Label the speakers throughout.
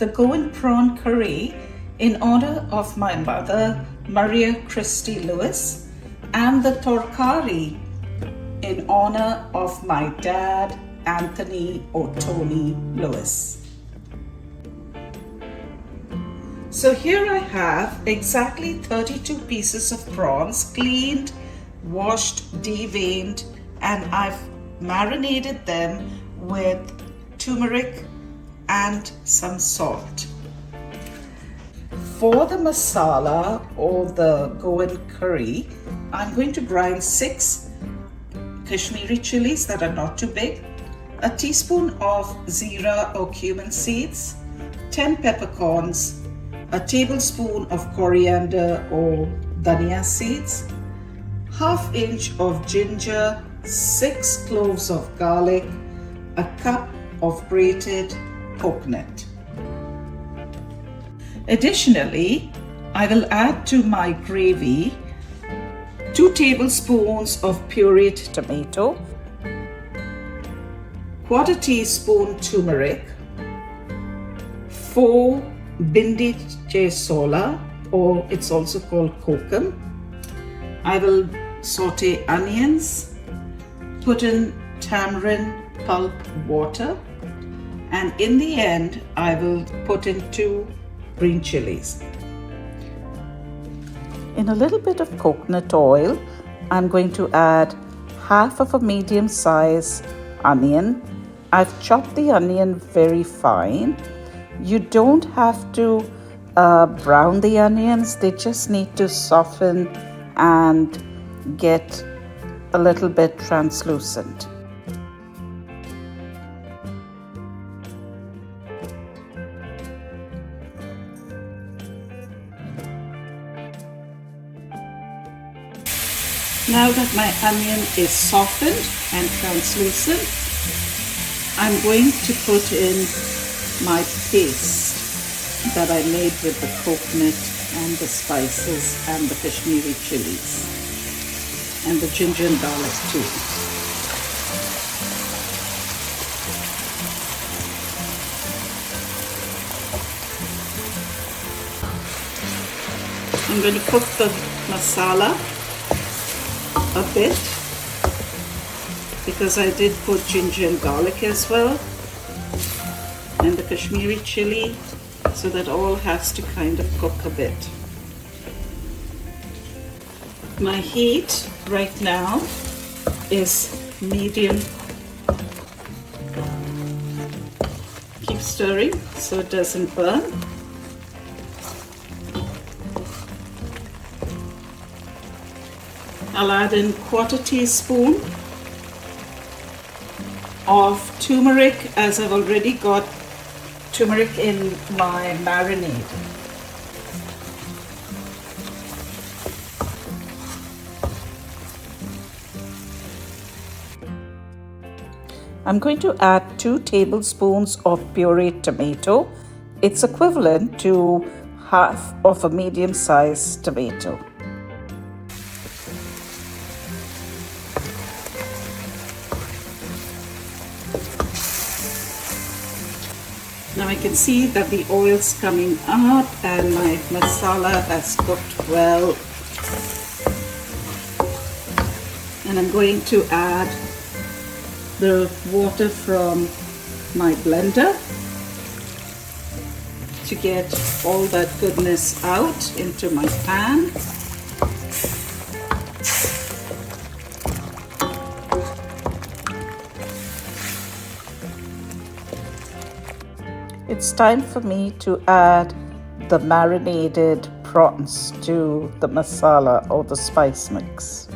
Speaker 1: the Goan Prawn Curry in honor of my mother, Maria Christie Lewis, and the Tarkari in honor of my dad, Anthony or Tony Lewis. So here I have exactly 32 pieces of prawns, cleaned, washed, deveined, and I've marinated them with turmeric and some salt. For the masala or the Goan curry, I'm going to grind 6 Kashmiri chilies that are not too big, a teaspoon of zira or cumin seeds, 10 peppercorns, a tablespoon of coriander or dhania seeds, ½ inch of ginger, 6 cloves of garlic, a cup of grated coconut. Additionally, I will add to my gravy 2 tablespoons of pureed tomato, ¼ teaspoon turmeric, 4 bindi sola, or it's also called kokum. I will saute onions, put in tamarind pulp water, and in the end I will put in 2 green chilies. In a little bit of coconut oil, I'm going to add half of a medium size onion. I've chopped the onion very fine. You don't have to brown the onions, they just need to soften and get a little bit translucent. Now that my onion is softened and translucent, I'm going to put in my paste that I made with the coconut and the spices and the Kashmiri chilies and the ginger and garlic too. I'm going to cook the masala a bit because I did put ginger and garlic as well, and the Kashmiri chili, so that all has to kind of cook a bit. My heat right now is medium. Keep stirring so it doesn't burn. I'll add in ¼ teaspoon of turmeric, as I've already got turmeric in my marinade. I'm going to add 2 tablespoons of pureed tomato. It's equivalent to half of a medium-sized tomato. Now I can see that the oil's coming up and my masala has cooked well. And I'm going to add the water from my blender to get all that goodness out into my pan. It's time for me to add the marinated prawns to the masala or the spice mix.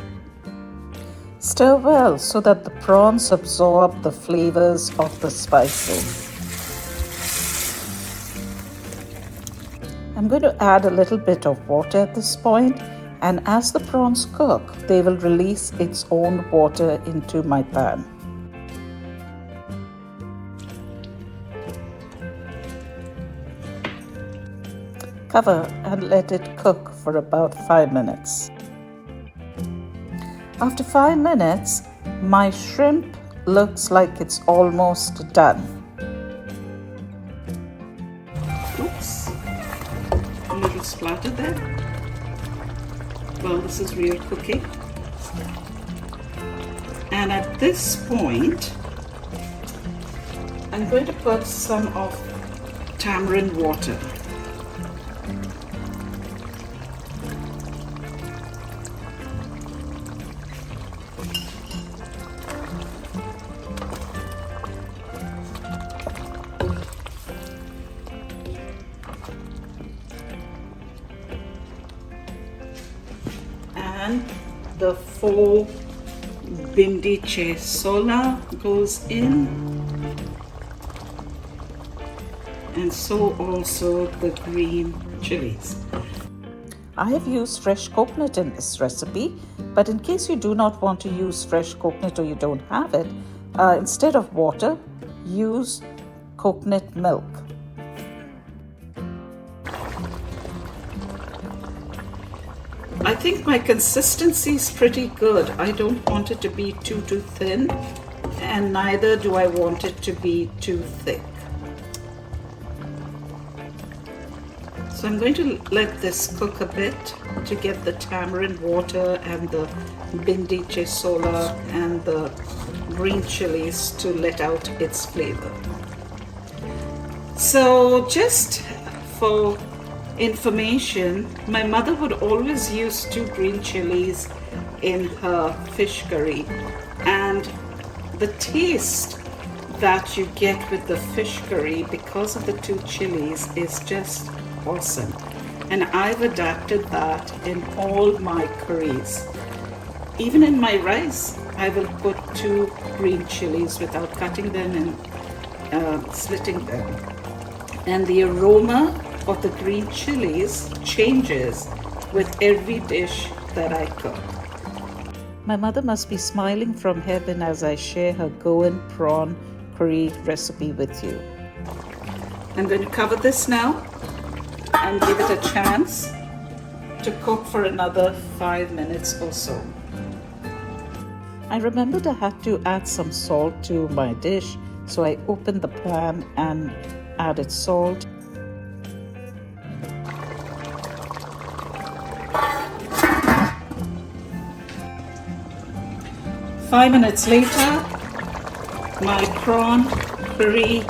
Speaker 1: Stir well so that the prawns absorb the flavors of the spices. I'm going to add a little bit of water at this point, and as the prawns cook, they will release its own water into my pan. Cover and let it cook for about 5 minutes. After 5 minutes, my shrimp looks like it's almost done. Oops, a little splatter there. Well, this is real cooking. And at this point, I'm going to put some of tamarind water. And the 4 bindi sola goes in, and so also the green chilies. I have used fresh coconut in this recipe, but in case you do not want to use fresh coconut or you don't have it, instead of water, use coconut milk. I think my consistency is pretty good. I don't want it to be too thin, and neither do I want it to be too thick. So I'm going to let this cook a bit to get the tamarind water and the bindi sola and the green chilies to let out its flavor. So just for information, my mother would always use 2 green chilies in her fish curry, and the taste that you get with the fish curry because of the 2 chilies is just awesome, and I've adapted that in all my curries. Even in my rice, I will put 2 green chilies without cutting them and slitting them, and the aroma of the green chilies changes with every dish that I cook. My mother must be smiling from heaven as I share her Goan Prawn Curry recipe with you. I'm going to cover this now and give it a chance to cook for another 5 minutes or so. I remembered I had to add some salt to my dish, so I opened the pan and added salt. Five minutes later, my prawn curry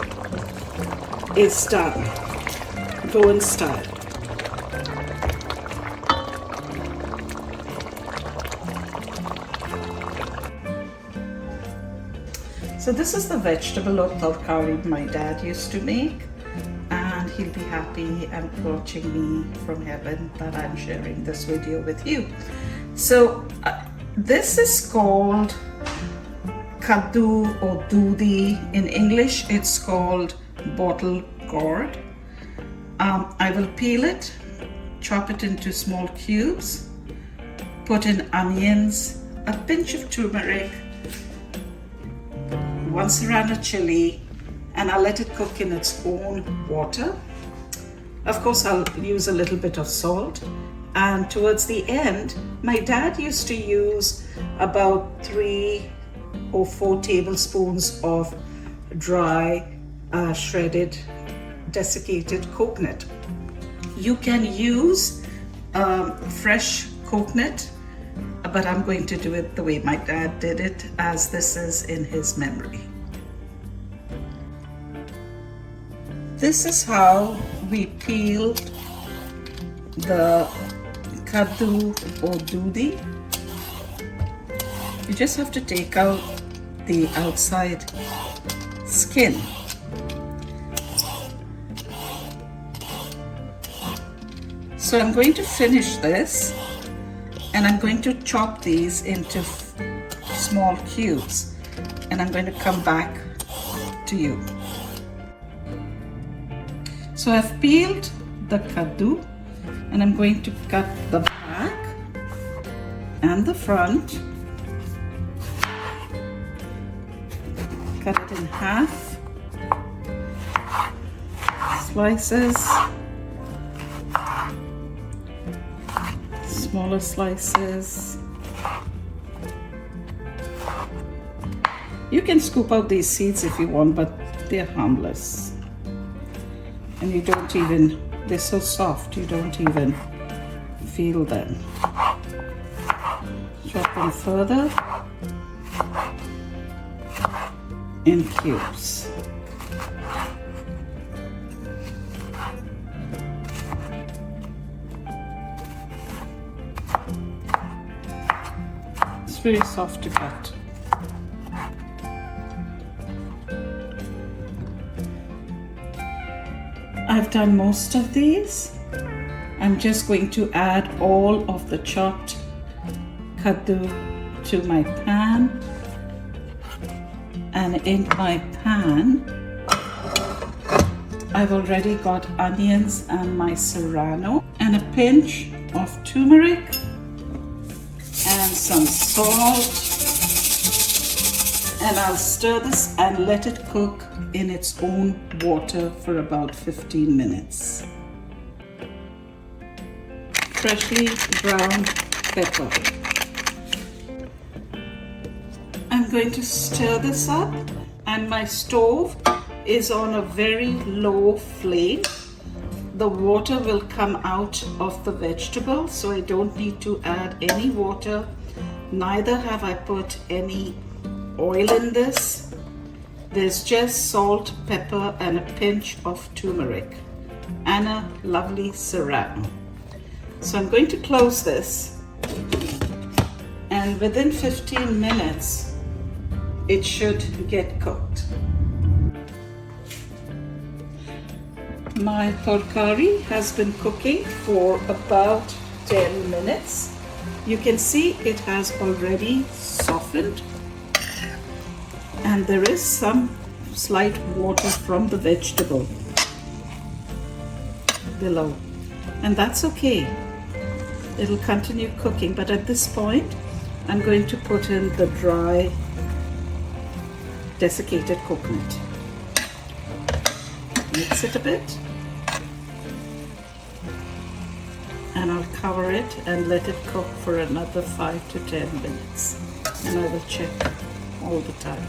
Speaker 1: is done, Goan style. So this is the vegetable or Tarkari my dad used to make, and he'll be happy and watching me from heaven that I'm sharing this video with you. So this is called kaddu or dudi. In English, it's called bottle gourd. I will peel it, chop it into small cubes, put in onions, a pinch of turmeric, 1 serrano chili, and I'll let it cook in its own water. Of course, I'll use a little bit of salt. And towards the end, my dad used to use about 3 or 4 tablespoons of dry, shredded, desiccated coconut. You can use fresh coconut, but I'm going to do it the way my dad did it, as this is in his memory. This is how we peel the kaddu or dudi. You just have to take out the outside skin. So I'm going to finish this, and I'm going to chop these into small cubes, and I'm going to come back to you. So I've peeled the kaddu, and I'm going to cut the back and the front, cut it in half, slices, smaller slices. You can scoop out these seeds if you want, but they're harmless. and they're so soft, you don't even feel them. Chop them further in cubes. It's very soft to cut. I've done most of these. I'm just going to add all of the chopped kaddu to my pan. And in my pan, I've already got onions and my serrano and a pinch of turmeric and some salt. And I'll stir this and let it cook in its own water for about 15 minutes. Freshly ground pepper. I'm going to stir this up, and my stove is on a very low flame. The water will come out of the vegetable, so I don't need to add any water. Neither have I put any oil in this. There's just salt, pepper, and a pinch of turmeric and a lovely serrano. So I'm going to close this, and within 15 minutes it should get cooked. My tarkari has been cooking for about 10 minutes. You can see it has already softened, and there is some slight water from the vegetable below, and that's okay. It'll continue cooking, but at this point I'm going to put in the dry desiccated coconut. Mix it a bit, and I'll cover it and let it cook for another 5 to 10 minutes, and I will check all the time.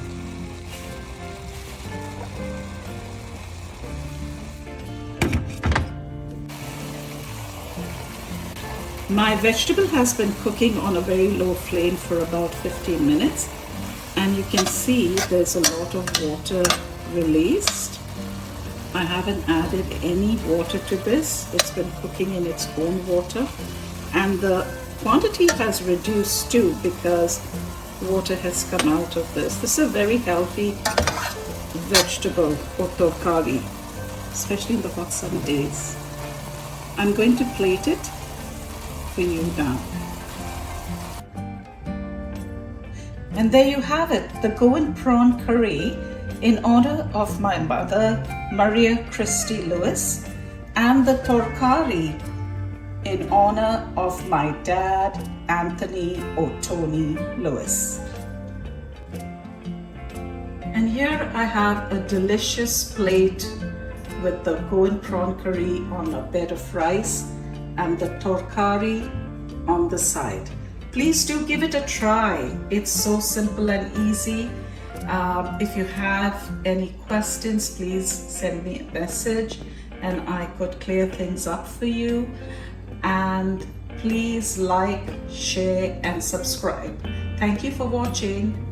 Speaker 1: My vegetable has been cooking on a very low flame for about 15 minutes, and you can see there's a lot of water released. I haven't added any water to this. It's been cooking in its own water, and the quantity has reduced too because water has come out of this. This is a very healthy vegetable for tarkari, especially in the hot summer days. I'm going to plate it for you now. And there you have it, the Goan Prawn Curry in honor of my mother, Maria Christie Lewis, and the Tarkari in honor of my dad, Anthony Otoni Lewis. And here I have a delicious plate with the Goan Prawn Curry on a bed of rice and the Tarkari on the side. Please do give it a try. It's so simple and easy. If you have any questions, please send me a message and I could clear things up for you. And please like, share, and subscribe. Thank you for watching.